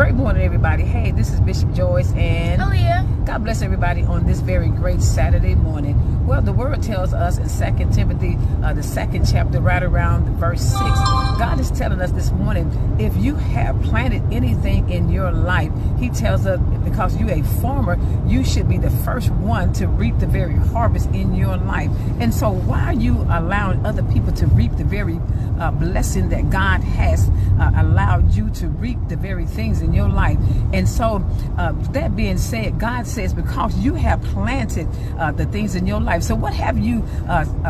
Great morning, everybody. Hey, this is Bishop Joyce and Aaliyah. God bless everybody on this very great Saturday morning. Well, the word tells us in 2 Timothy, the 2nd chapter, right around verse 6, God is telling us this morning, if you have planted anything in your life, he tells us because you're a farmer, you should be the first one to reap the very harvest in your life. And so why are you allowing other people to reap the very blessing that God has allowed you to reap the very things in your life? And so that being said, God says because you have planted the things in your life. So what have you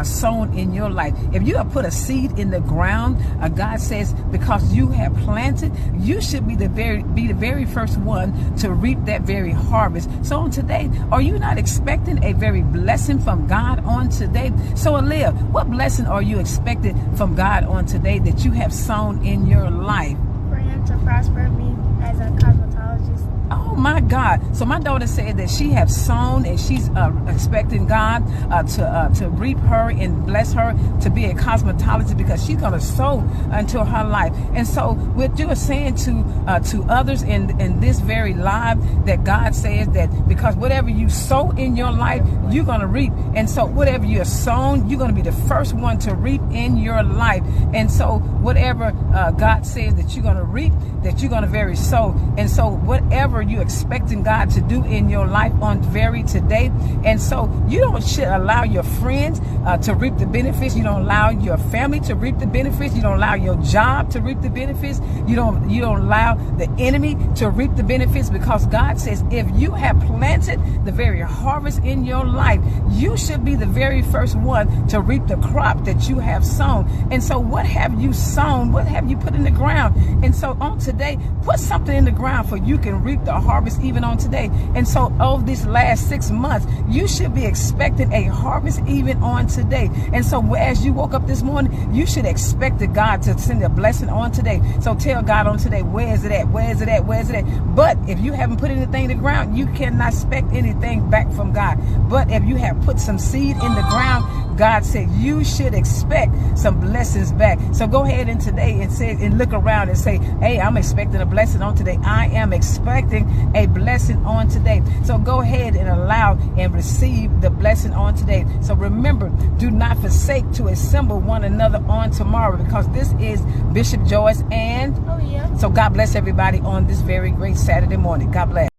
sown in your life? If you have put a seed in the ground, God says because you have planted, you should be the very first one to reap that very harvest. So on today, are you not expecting a very blessing from God on today? So Aaliyah, what blessing are you expecting from God on today that you have sown in your life? For him to prosper me as a cosmetologist. Oh my God. So my daughter said that she has sown and she's expecting God to reap her and bless her to be a cosmetologist because she's going to sow into her life. And so what you're saying to others in this very live, that God says that because whatever you sow in your life, you're going to reap. And so whatever you're sown, you're going to be the first one to reap in your life. And so whatever God says that you're going to reap, that you're going to very sow. And so whatever you're expecting God to do in your life on very today. And so you don't should allow your friends to reap the benefits. You don't allow your family to reap the benefits. You don't allow your job to reap the benefits. You don't allow the enemy to reap the benefits, because God says if you have planted the very harvest in your life, you should be the very first one to reap the crop that you have sown. And so what have you sown? What have you put in the ground? And so on today, put something in the ground for you can reap the harvest even on today. And so over these last 6 months, you should be expecting a harvest even on today. And so as you woke up this morning, you should expect God to send a blessing on today. So tell God on today, where is it at? Where is it at? Where is it at? But if you haven't put anything in the ground, you cannot expect anything back from God. But if you have put some seed in the ground, God said you should expect some blessings back. So go ahead and today and look around and say, hey, I'm expecting a blessing on today. I am expecting a blessing on today. So go ahead and allow and receive the blessing on today. So remember, do not forsake to assemble one another on tomorrow, because this is Bishop Joyce and Aaliyah. so God bless everybody on this very great Saturday morning. God bless.